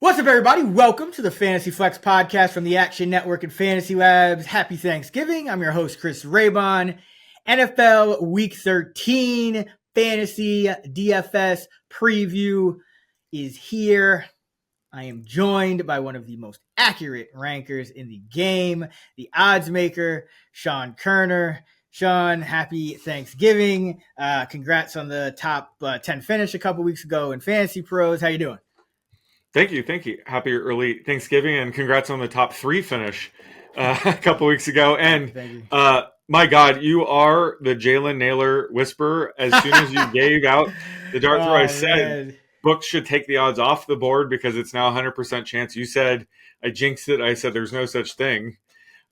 What's up, everybody? Welcome to the Fantasy Flex podcast from the Action Network and Fantasy Labs. Happy Thanksgiving. I'm your host, Chris Raybon. NFL Week 13 Fantasy DFS preview is here. I am joined by one of the most accurate rankers in the game, the odds maker, Sean Kerner. Sean, happy Thanksgiving. Congrats on the top 10 finish a couple weeks ago in Fantasy Pros. How you doing? Thank you. Happy early Thanksgiving, and congrats on the top 3 finish a couple weeks ago. And my God, you are the Jalen Naylor whisperer. As soon as you gave out the dart throw, I said books should take the odds off the board because it's now 100% chance. You said I jinxed it. I said there's no such thing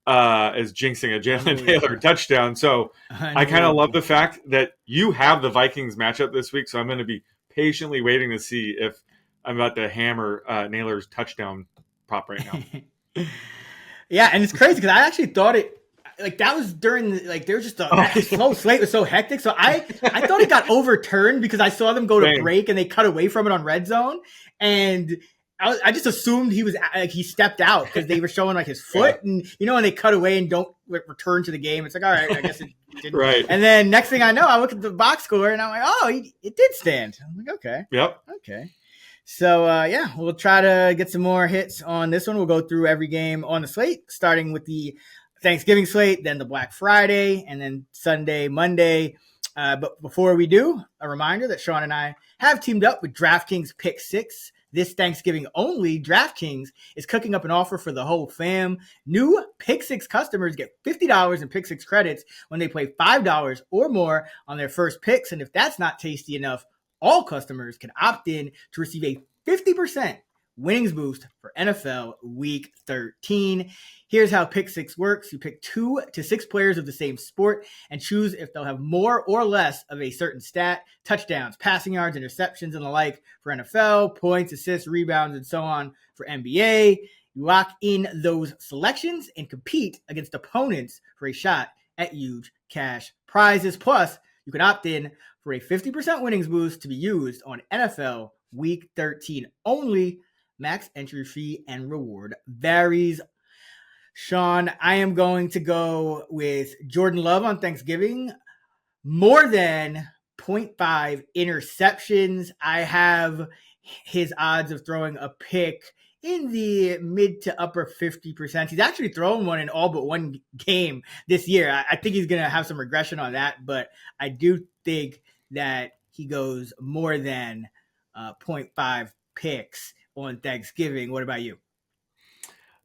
as jinxing a Jalen Naylor touchdown. So I kind of love the fact that you have the Vikings matchup this week. So I'm going to be patiently waiting to see if I'm about to hammer Naylor's touchdown prop right now. Yeah, and it's crazy because I actually thought that was during there was just a slow slate was so hectic. So I thought it got overturned because I saw them go to break and they cut away from it on red zone, and I just assumed he stepped out because they were showing his foot, and when they cut away and don't return to the game, it's like, all right, I guess it didn't. Right. And then next thing I know, I look at the box score and I'm like, oh, it did stand. I'm like, okay, yep, okay. So, we'll try to get some more hits on this one. We'll go through every game on the slate, starting with the Thanksgiving slate, then the Black Friday, and then Sunday, Monday. But before we do, a reminder that Sean and I have teamed up with DraftKings Pick6. This Thanksgiving only, DraftKings is cooking up an offer for the whole fam. New Pick6 customers get $50 in Pick6 credits when they play $5 or more on their first picks. And if that's not tasty enough, all customers can opt in to receive a 50% winnings boost for NFL Week 13. Here's how Pick6 works. You pick 2 to 6 players of the same sport and choose if they'll have more or less of a certain stat: touchdowns, passing yards, interceptions, and the like for NFL, points, assists, rebounds, and so on for NBA. You lock in those selections and compete against opponents for a shot at huge cash prizes. Plus, you can opt in for a 50% winnings boost to be used on NFL Week 13 only. Max entry fee and reward varies. Sean, I am going to go with Jordan Love on Thanksgiving. More than 0.5 interceptions. I have his odds of throwing a pick in the mid to upper 50%. He's actually thrown one in all but one game this year. I think he's going to have some regression on that, but I do think that he goes more than 0.5 picks on Thanksgiving. What about you?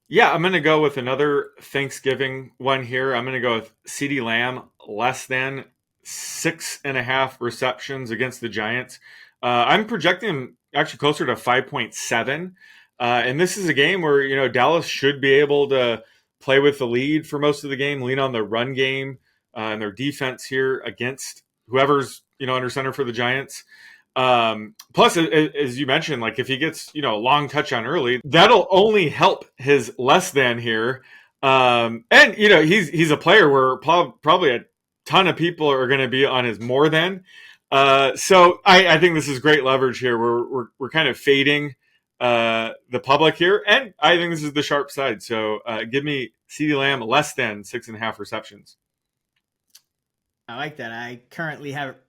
Yeah, I'm going to go with another Thanksgiving one here. I'm going to go with CeeDee Lamb, less than 6.5 receptions against the Giants. I'm projecting him actually closer to 5.7. And this is a game where, Dallas should be able to play with the lead for most of the game, lean on the run game and their defense here against whoever's, under center for the Giants. Plus, as you mentioned, if he gets, a long touchdown early, that'll only help his less than here. And, he's a player where probably a ton of people are going to be on his more than. So I think this is great leverage here. We're kind of fading the public here, and I think this is the sharp side. So give me CeeDee Lamb less than 6.5 receptions. I like that. I currently have it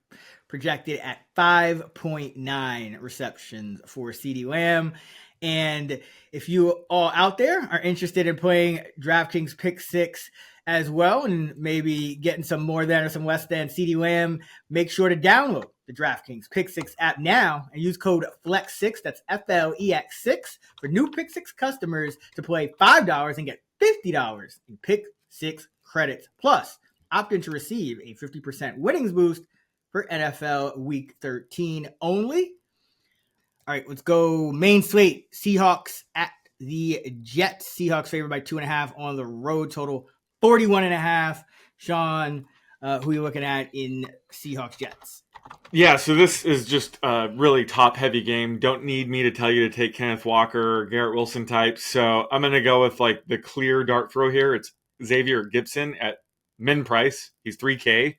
projected at 5.9 receptions for CeeDee Lamb. And if you all out there are interested in playing DraftKings Pick6 as well, and maybe getting some more than or some less than CeeDee Lamb, make sure to download the DraftKings Pick6 app now and use code FLEX6, that's FLEX6, for new Pick6 customers to play $5 and get $50 in Pick6 credits. Plus, opt in to receive a 50% winnings boost for NFL Week 13 only. All right, let's go main slate. Seahawks at the Jets. Seahawks favored by 2.5 on the road. Total 41.5. Sean, who are you looking at in Seahawks Jets? Yeah, so this is just a really top-heavy game. Don't need me to tell you to take Kenneth Walker or Garrett Wilson types. So I'm going to go with the clear dart throw here. It's Xavier Gibson at min price. He's $3K.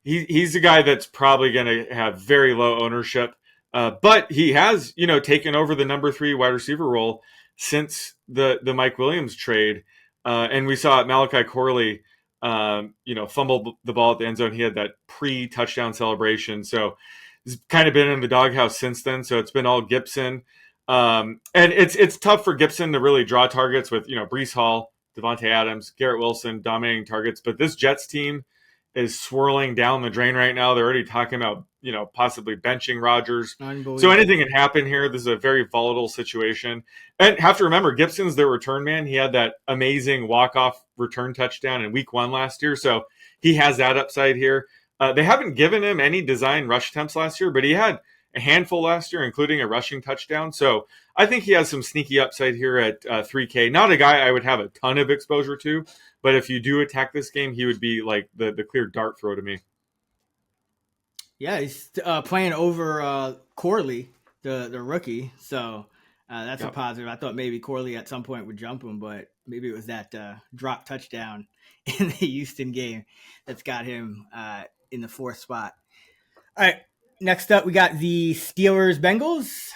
He's a guy that's probably going to have very low ownership. But he has, taken over the number 3 wide receiver role since the Mike Williams trade. And we saw Malachi Corley, fumbled the ball at the end zone. He had that pre-touchdown celebration. So he's kind of been in the doghouse since then. So it's been all Gibson. And it's tough for Gibson to really draw targets with, Breece Hall, Devontae Adams, Garrett Wilson dominating targets. But this Jets team is swirling down the drain right now. They're already talking about, possibly benching Rodgers. So anything can happen here. This is a very volatile situation. And have to remember, Gibson's their return man. He had that amazing walk-off return touchdown in week 1 last year. So he has that upside here. They haven't given him any design rush attempts last year, but he had a handful last year, including a rushing touchdown. So I think he has some sneaky upside here at 3K. Not a guy I would have a ton of exposure to, but if you do attack this game, he would be like the clear dart throw to me. Yeah, he's playing over Corley, the rookie. So that's a positive. I thought maybe Corley at some point would jump him, but maybe it was that drop touchdown in the Houston game that's got him in the 4th spot. All right, next up we got the Steelers-Bengals.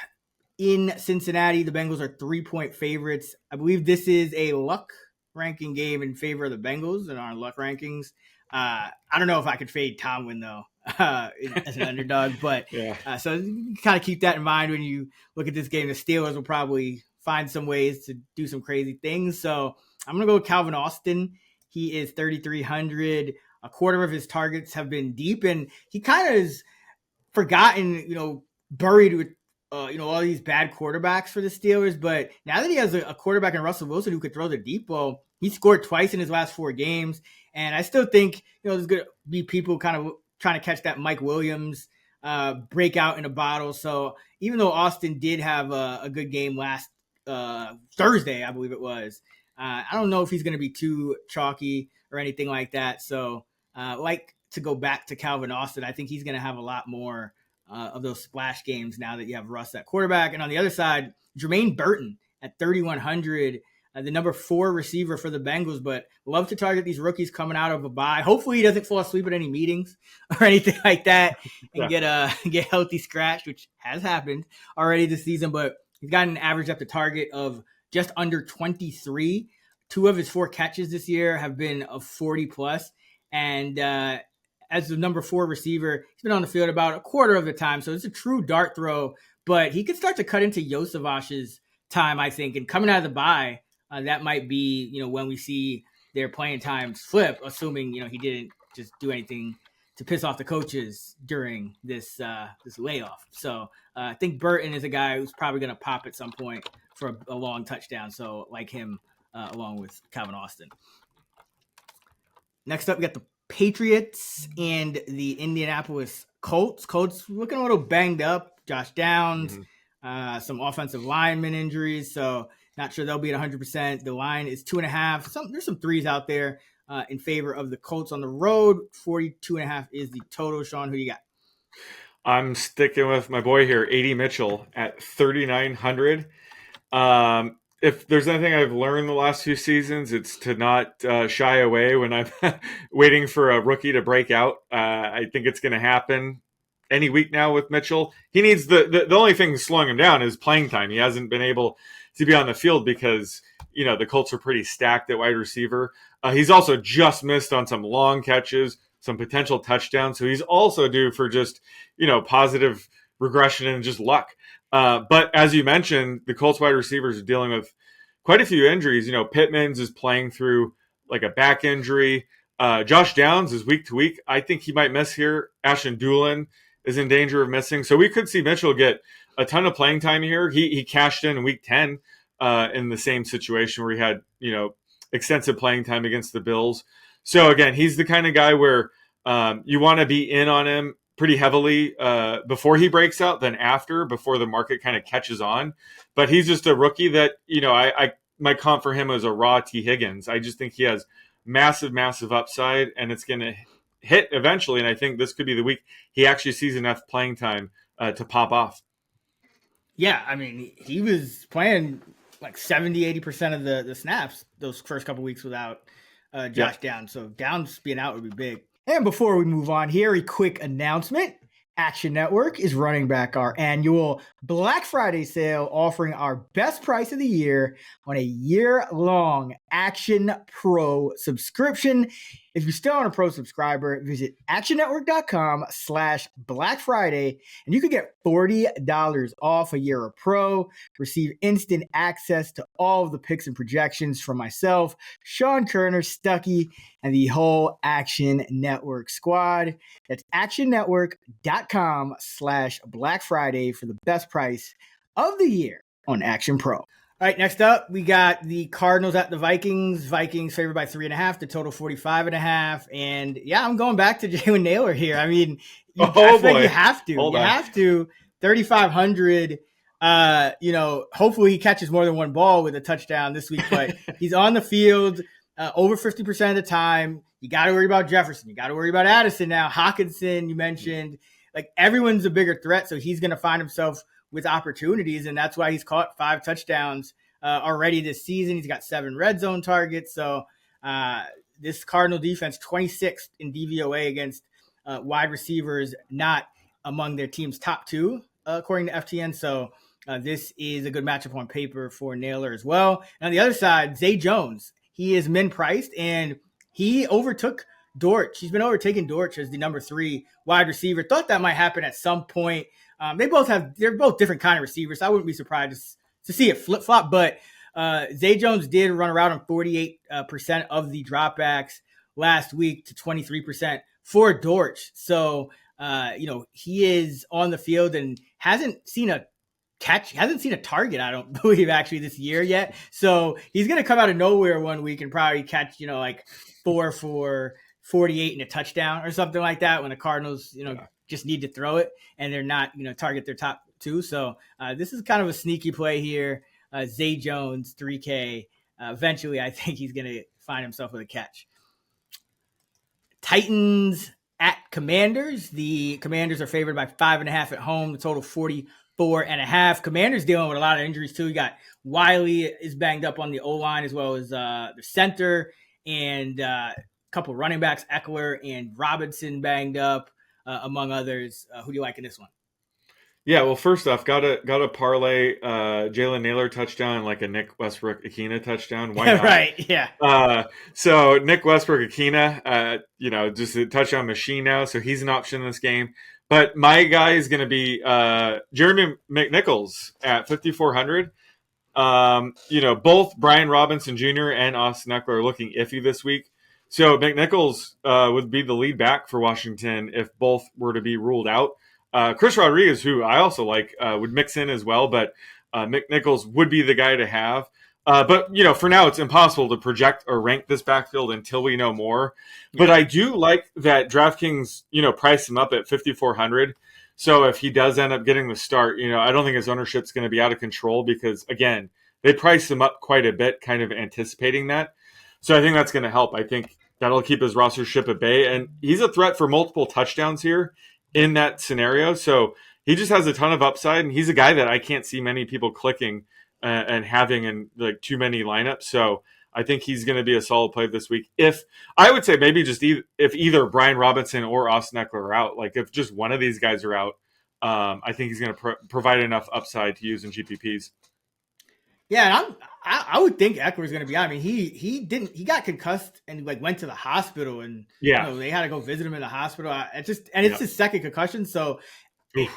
In Cincinnati, the Bengals are 3-point favorites. I believe this is a luck ranking game in favor of the Bengals in our luck rankings. I don't know if I could fade Tomlin, though, as an underdog. But so you kind of keep that in mind when you look at this game. The Steelers will probably find some ways to do some crazy things. So I'm going to go with Calvin Austin. He is 3,300. A quarter of his targets have been deep, and he kind of is forgotten, buried with all these bad quarterbacks for the Steelers. But now that he has a quarterback in Russell Wilson who could throw the deep ball, he scored twice in his last 4 games. And I still think, there's going to be people kind of trying to catch that Mike Williams breakout in a bottle. So even though Austin did have a good game last Thursday, I believe it was, I don't know if he's going to be too chalky or anything like that. So like to go back to Calvin Austin, I think he's going to have a lot more of those splash games now that you have Russ at quarterback. And on the other side, Jermaine Burton at 3,100, the number 4 receiver for the Bengals, but love to target these rookies coming out of a bye. Hopefully he doesn't fall asleep at any meetings or anything like that and get healthy scratched, which has happened already this season. But he's got an average up to target of just under 23. 2 of his 4 catches this year have been of 40 plus. And as the number 4 receiver, he's been on the field about a quarter of the time. So it's a true dart throw, but he could start to cut into Yosevach's time, I think. And coming out of the bye, that might be, when we see their playing times flip, assuming, he didn't just do anything to piss off the coaches during this layoff. So I think Burton is a guy who's probably going to pop at some point for a long touchdown. So like him along with Calvin Austin. Next up, we got the Patriots and the Indianapolis Colts. Colts looking a little banged up. Josh Downs, some offensive lineman injuries. So not sure they'll be at 100%. The line is 2.5. There's some 3s out there in favor of the Colts on the road. 42.5 is the total. Sean, who do you got? I'm sticking with my boy here, A.D. Mitchell at 3,900. If there's anything I've learned the last few seasons, it's to not shy away when I'm waiting for a rookie to break out. I think it's going to happen any week now with Mitchell. He needs the only thing slowing him down is playing time. He hasn't been able to be on the field because, the Colts are pretty stacked at wide receiver. He's also just missed on some long catches, some potential touchdowns. So he's also due for just, positive regression and just luck. But as you mentioned, the Colts wide receivers are dealing with quite a few injuries. Pittman's is playing through like a back injury. Josh Downs is week to week. I think he might miss here. Ashton Doolin is in danger of missing. So we could see Mitchell get a ton of playing time here. He cashed in week 10 in the same situation where he had, extensive playing time against the Bills. So again, he's the kind of guy where you want to be in on him pretty heavily before he breaks out than after, before the market kind of catches on. But he's just a rookie that, I my comp for him is a raw T. Higgins. I just think he has massive, massive upside, and it's going to hit eventually. And I think this could be the week he actually sees enough playing time to pop off. Yeah, I mean, he was playing like 70-80% of the snaps those first couple weeks without Josh Downs. So Downs being out would be big. And before we move on here, a quick announcement. Action Network is running back our annual Black Friday sale, offering our best price of the year on a year-long Action Pro subscription. If you're still on a Pro subscriber, visit actionnetwork.com/Black Friday, and you can get $40 off a year of Pro. Receive instant access to all of the picks and projections from myself, Sean Kerner, Stuckey, and the whole Action Network squad. That's actionnetwork.com/Black Friday for the best price of the year on Action Pro. All right, next up, we got the Cardinals at the Vikings. Vikings favored by 3.5, the total 45.5. And yeah, I'm going back to Jalen Naylor here. I mean, you have to. Hold you on. have to. 3,500. Hopefully he catches more than one ball with a touchdown this week, but he's on the field over 50% of the time. You got to worry about Jefferson. You got to worry about Addison now. Hawkinson, you mentioned. Like, everyone's a bigger threat, so he's going to find himself with opportunities, and that's why he's caught 5 touchdowns already this season. He's got 7 red zone targets. So this Cardinal defense, 26th in DVOA against wide receivers, not among their team's top 2, according to FTN. So this is a good matchup on paper for Naylor as well. And on the other side, Zay Jones, he is min-priced, and he overtook Dortch. He's been overtaking Dortch as the number 3 wide receiver. Thought that might happen at some point. They're both different kind of receivers. So I wouldn't be surprised to see it flip-flop, but Zay Jones did run around on 48% of the dropbacks last week to 23% for Dortch. So, he is on the field and hasn't seen a target, I don't believe, actually, this year yet. So he's going to come out of nowhere one week and probably catch, 4 for 48 and a touchdown or something like that when the Cardinals, just need to throw it and they're not, target their top 2. So this is kind of a sneaky play here. Zay Jones, 3K. Eventually, I think he's going to find himself with a catch. Titans at Commanders. The Commanders are favored by 5.5 at home. The total 44.5. Commanders dealing with a lot of injuries too. You got Wiley is banged up on the O-line, as well as the center, and a couple running backs, Eckler and Robinson, banged up, among others. Who do you like in this one? Yeah, well, first off, gotta parlay Jalen Naylor touchdown like a Nick Westbrook-Akina touchdown. Why not? Right, yeah. So Nick Westbrook-Akina, just a touchdown machine now, so he's an option in this game. But my guy is going to be Jeremy McNichols at 5,400. Both Brian Robinson Jr. and Austin Eckler are looking iffy this week. So McNichols would be the lead back for Washington if both were to be ruled out. Chris Rodriguez, who I also like, would mix in as well, but McNichols would be the guy to have. But for now, it's impossible to project or rank this backfield until we know more. Yeah. But I do like that DraftKings, priced him up at 5,400. So if he does end up getting the start, I don't think his ownership's going to be out of control because, again, they priced him up quite a bit, kind of anticipating that. So I think that's going to help. I think that'll keep his rostership at bay. And he's a threat for multiple touchdowns here in that scenario. So he just has a ton of upside, and he's a guy that I can't see many people clicking and having in like too many lineups. So I think he's going to be a solid play this week. If I would say maybe just if either Brian Robinson or Austin Eckler are out, like if just one of these guys are out, I think he's going to provide enough upside to use in GPPs. Yeah, and I would think Eckler's going to be out. I mean, he got concussed and went to the hospital, and they had to go visit him in the hospital. It's his second concussion. So,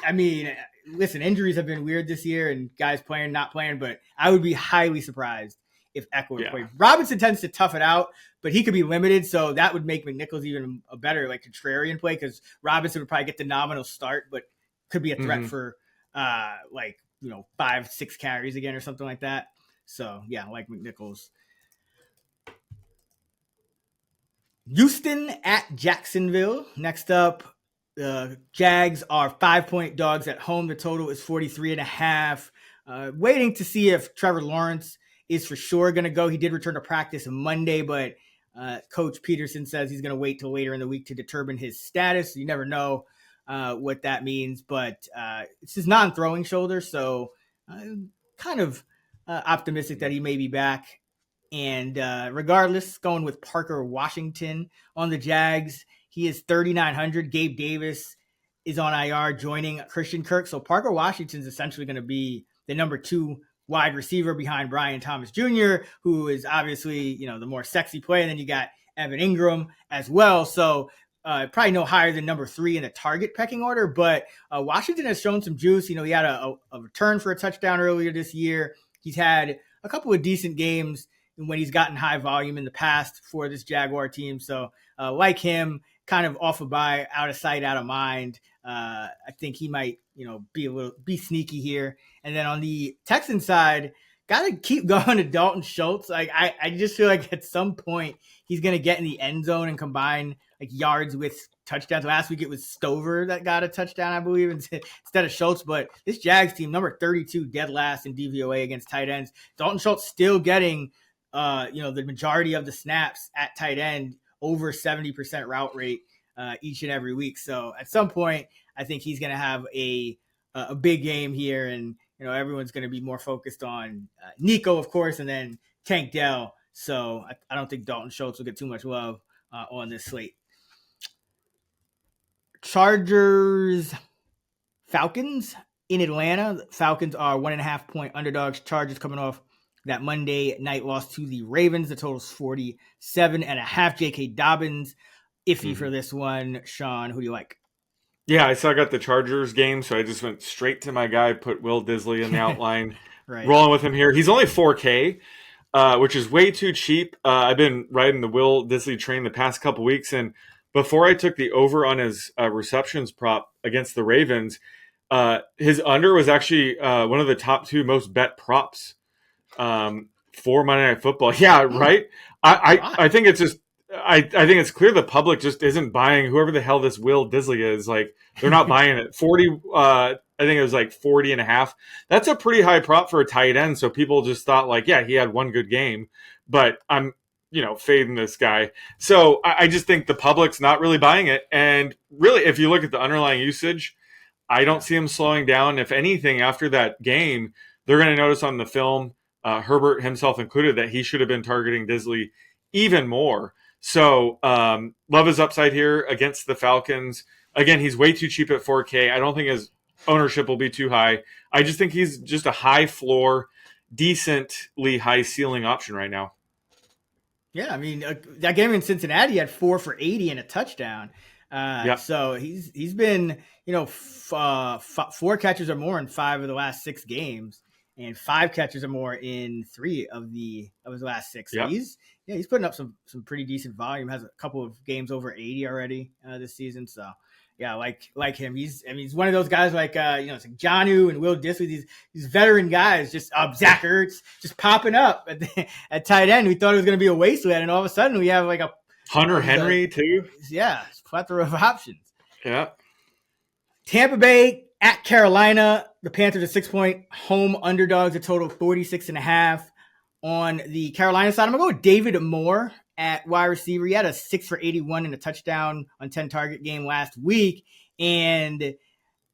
I mean, listen, injuries have been weird this year, and guys playing, not playing. But I would be highly surprised if Eckler played. Robinson tends to tough it out, but he could be limited, so that would make McNichols even a better contrarian play because Robinson would probably get the nominal start, but could be a threat for 5-6 carries again or something like that. So yeah, I like McNichols. Houston at Jacksonville. Next up, the Jags are 5-point dogs at home. The total is 43.5. Waiting to see if Trevor Lawrence is for sure going to go. He did return to practice on Monday, but Coach Peterson says he's going to wait till later in the week to determine his status. You never know what that means, but it's his non-throwing shoulder, so kind of optimistic that he may be back. And regardless, going with Parker Washington on the Jags. He is 3,900. Gabe Davis is on IR joining Christian Kirk. So Parker Washington's essentially going to be the number 2 wide receiver behind Brian Thomas Jr., who is obviously, the more sexy play. And then you got Evan Ingram as well. So probably no higher than number 3 in the target pecking order. But Washington has shown some juice. He had a return for a touchdown earlier this year. He's had a couple of decent games when he's gotten high volume in the past for this Jaguar team. So like him, kind of off a bye, out of sight, out of mind. I think he might, be sneaky here. And then on the Texan side, got to keep going to Dalton Schultz. Like I just feel like at some point he's going to get in the end zone and combine like yards with touchdowns. Last week it was Stover that got a touchdown, I believe, instead of Schultz. But this Jags team, number 32, dead last in DVOA against tight ends. Dalton Schultz still getting, the majority of the snaps at tight end, over 70% route rate each and every week. So at some point, I think he's going to have a big game here, and everyone's going to be more focused on Nico, of course, and then Tank Dell. So I don't think Dalton Schultz will get too much love on this slate. Chargers, Falcons in Atlanta. The Falcons are 1.5 point underdogs. Chargers coming off that Monday night loss to the Ravens. The total's 47.5. J.K. Dobbins iffy for this one. Sean, who do you like? Yeah, I got the Chargers game, so I just went straight to my guy, put Will Disley in the outline, right. Rolling with him here. He's only 4K, which is way too cheap. I've been riding the Will Disley train the past couple weeks, and before I took the over on his receptions prop against the Ravens, his under was actually one of the top 2 most bet props for Monday Night Football. Yeah, right? I think it's just I think it's clear the public just isn't buying whoever the hell this Will Disley is. Like, they're not buying it. 40, I think it was like 40.5. That's a pretty high prop for a tight end. So people just thought like, yeah, he had one good game, but I'm, fading this guy. So I just think the public's not really buying it. And really, if you look at the underlying usage, I don't see him slowing down. If anything, after that game, they're going to notice on the film, Herbert himself included, that he should have been targeting Disley even more. So love his upside here against the Falcons. Again, he's way too cheap at 4K. I don't think his ownership will be too high. I just think he's just a high floor, decently high ceiling option right now. Yeah, I mean, that game in Cincinnati had 4 for 80 and a touchdown. So he's been, 4 catches or more in 5 of the last 6 games, and 5 catches or more in 3 of his last 6. So he's putting up some pretty decent volume. Has a couple of games over 80 already this season. So yeah, like him. He's one of those guys like it's like Jonnu and Will Disley, these veteran guys, just Zach Ertz just popping up at tight end. We thought it was going to be a wasteland, and all of a sudden we have like a Hunter Henry too. Yeah, it's a plethora of options. Yeah. Tampa Bay at Carolina. The Panthers are 6-point home underdogs, a total of 46.5. On the Carolina side, I'm going to go with David Moore at wide receiver. He had a 6 for 81 and a touchdown on 10 target game last week. And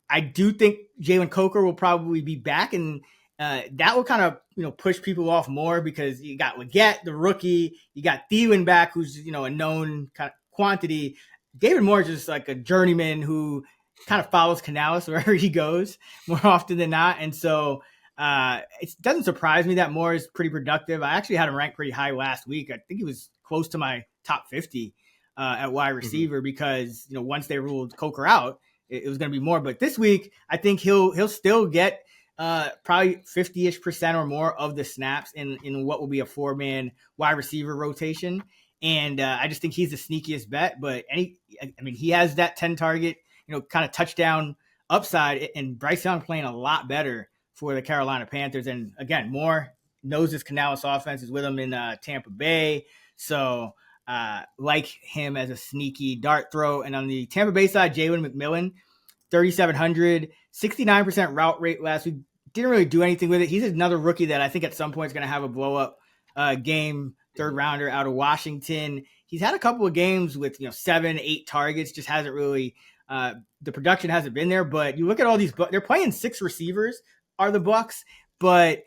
I do think Jalen Coker will probably be back. And that will kind of, push people off more because you got Leggett, the rookie. You got Thielen back, who's, a known kind of quantity. David Moore is just like a journeyman who kind of follows Canales wherever he goes more often than not. And so it doesn't surprise me that Moore is pretty productive. I actually had him ranked pretty high last week. I think he was close to my top 50 at wide receiver because, once they ruled Coker out, it was going to be Moore. But this week, I think he'll still get probably 50-ish% or more of the snaps in what will be a 4-man wide receiver rotation. And I just think he's the sneakiest bet. But he has that 10 target, kind of touchdown upside, and Bryce Young playing a lot better for the Carolina Panthers. And again, Moore knows this Canales offense, is with him in Tampa Bay. So like him as a sneaky dart throw. And on the Tampa Bay side, Jalen McMillan, 3,700, 69% route rate last week. Didn't really do anything with it. He's another rookie that I think at some point is going to have a blow up game, 3rd rounder out of Washington. He's had a couple of games with 7, 8 targets, just hasn't really the production hasn't been there. But you look at all these, they're playing 6 receivers are the Bucs, but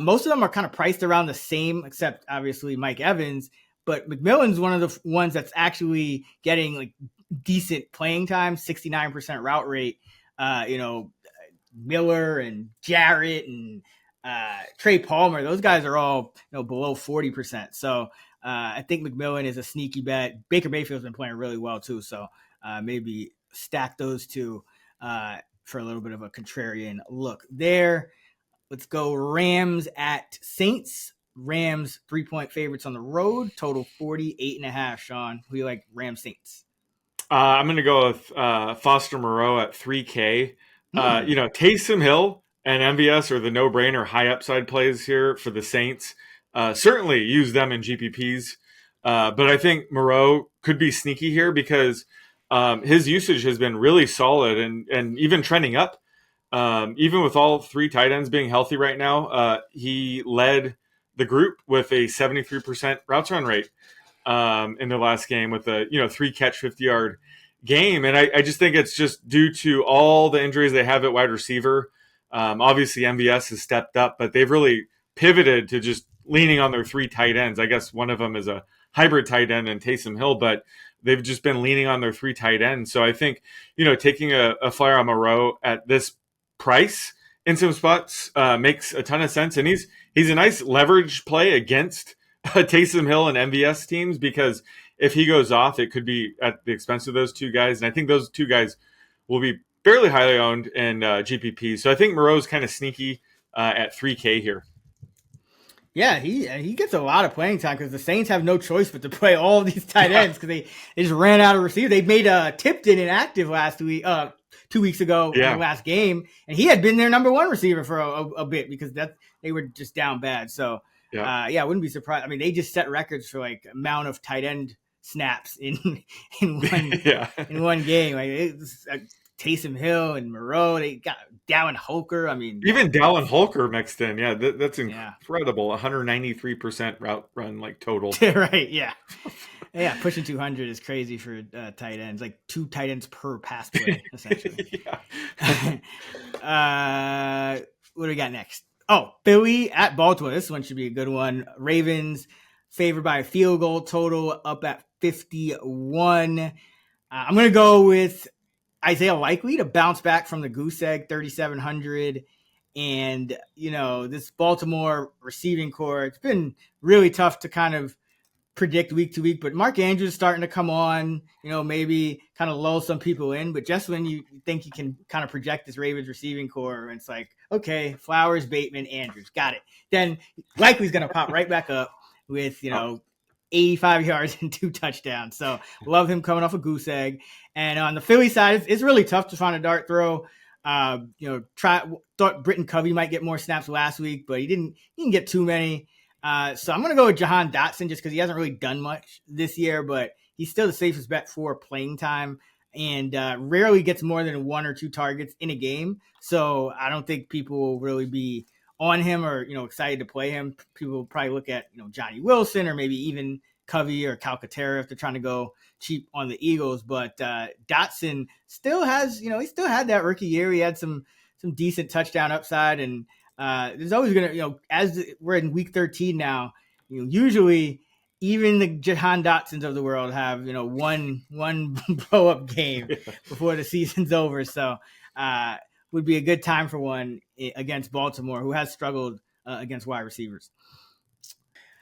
most of them are kind of priced around the same, except obviously Mike Evans. But McMillan's one of the ones that's actually getting like decent playing time, 69% route rate. Miller and Jarrett and Trey Palmer, those guys are all below 40%. So I think McMillan is a sneaky bet. Baker Mayfield's been playing really well too, so maybe stack those two for a little bit of a contrarian look there. Let's go Rams at Saints. Rams 3-point favorites on the road. Total 48.5. Sean, who do you like? Rams Saints. I'm going to go with Foster Moreau at 3K. Taysom Hill and MVS are the no-brainer high upside plays here for the Saints. Certainly use them in GPPs. But I think Moreau could be sneaky here because his usage has been really solid and even trending up. Even with all three tight ends being healthy right now, he led the group with a 73% routes run rate in their last game with a 3-catch 50-yard game. And I just think it's just due to all the injuries they have at wide receiver. Obviously, MVS has stepped up, but they've really pivoted to just leaning on their three tight ends. I guess one of them is a hybrid tight end and Taysom Hill, but they've just been leaning on their three tight ends. So I think, taking a flyer on Moreau at this price in some spots makes a ton of sense. And he's a nice leverage play against Taysom Hill and MVS teams, because if he goes off, it could be at the expense of those two guys. And I think those two guys will be fairly highly owned in GPP. So I think Moreau's kind of sneaky at 3K here. Yeah, he gets a lot of playing time because the Saints have no choice but to play all these tight ends because they just ran out of receivers. They made Tipton inactive last week, 2 weeks ago in the last game, and he had been their number one receiver for a bit because they were just down bad. So I wouldn't be surprised. I mean, they just set records for like amount of tight end snaps in one game. Like Taysom Hill and Moreau, they got Dallin Holker. I mean, even Dallin Holker mixed in. Yeah, that's incredible. 193% route run total. Right. Yeah. Yeah. Pushing 200 is crazy for tight ends. Like 2 tight ends per pass play, essentially. What do we got next? Oh, Philly at Baltimore. This one should be a good one. Ravens favored by a field goal, total up at 51. I'm going to go with Isaiah Likely to bounce back from the goose egg, 3,700. And, this Baltimore receiving core, it's been really tough to kind of predict week to week, but Mark Andrews is starting to come on, maybe kind of lull some people in. But just when you think you can kind of project this Ravens receiving core, and it's like, okay, Flowers, Bateman, Andrews, got it. Then Likely's going to pop right back up with, 85 yards and 2 touchdowns. So love him coming off a goose egg. And on the Philly side, it's really tough to find a dart throw. Thought Britton Covey might get more snaps last week, but he didn't get too many. So I'm going to go with Jahan Dotson just because he hasn't really done much this year, but he's still the safest bet for playing time and rarely gets more than 1 or 2 targets in a game. So I don't think people will really be on him or, excited to play him. People will probably look at, Johnny Wilson or maybe even Covey or Calcaterra if they're trying to go cheap on the Eagles. But Dotson still has, he still had that rookie year. He had some decent touchdown upside, and there's always going to, as we're in week 13 now, usually even the Jahan Dotsons of the world have, one blow up game before the season's over. So would be a good time for one against Baltimore, who has struggled against wide receivers.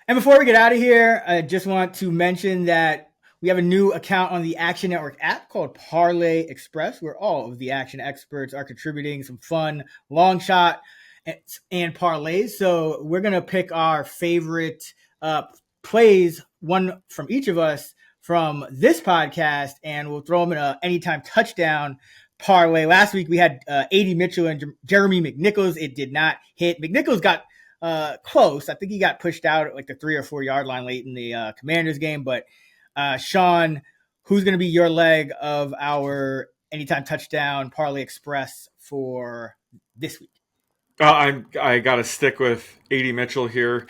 And before we get out of here, I just want to mention that we have a new account on the Action Network app called Parlay Express, where all of the action experts are contributing some fun long shot and parlays. So we're going to pick our favorite plays, one from each of us from this podcast, and we'll throw them in a anytime touchdown parlay. Last week we had A.D. Mitchell and Jeremy McNichols. It did not hit. McNichols got close. I think he got pushed out at the 3 or 4 yard line late in the Commanders game. But Sean, who's going to be your leg of our anytime touchdown parlay express for this week? I got to stick with A.D. Mitchell here.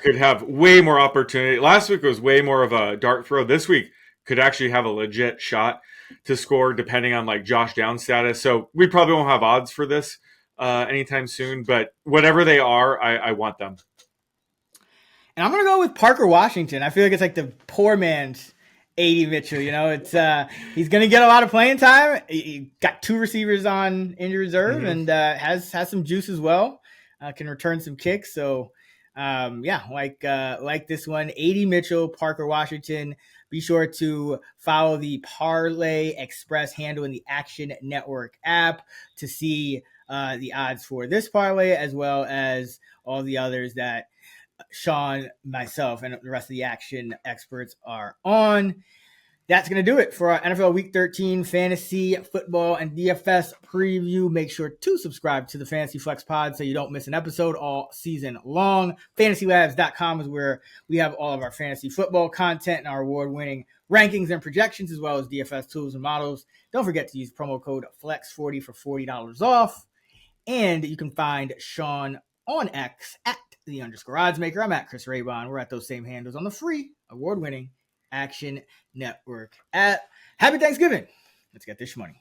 Could have way more opportunity. Last week was way more of a dart throw. This week could actually have a legit shot to score depending on Josh Downs status. So we probably won't have odds for this anytime soon, but whatever they are, I want them. And I'm going to go with Parker Washington. I feel like it's the poor man's 80 Mitchell, it's he's going to get a lot of playing time. He got 2 receivers on injured reserve and has some juice as well. Can return some kicks. So like this one, 80 Mitchell, Parker Washington. Be sure to follow the Parlay Express handle in the Action Network app to see the odds for this parlay, as well as all the others that Sean, myself, and the rest of the Action experts are on. That's going to do it for our NFL Week 13 fantasy football and DFS preview. Make sure to subscribe to the Fantasy Flex Pod so you don't miss an episode all season long. FantasyLabs.com is where we have all of our fantasy football content and our award-winning rankings and projections, as well as DFS tools and models. Don't forget to use promo code FLEX40 for $40 off. And you can find Sean on X at @the_oddsmaker. I'm at Chris Raybon. We're at those same handles on the free, award-winning Action Network app. Happy Thanksgiving. Let's get this money.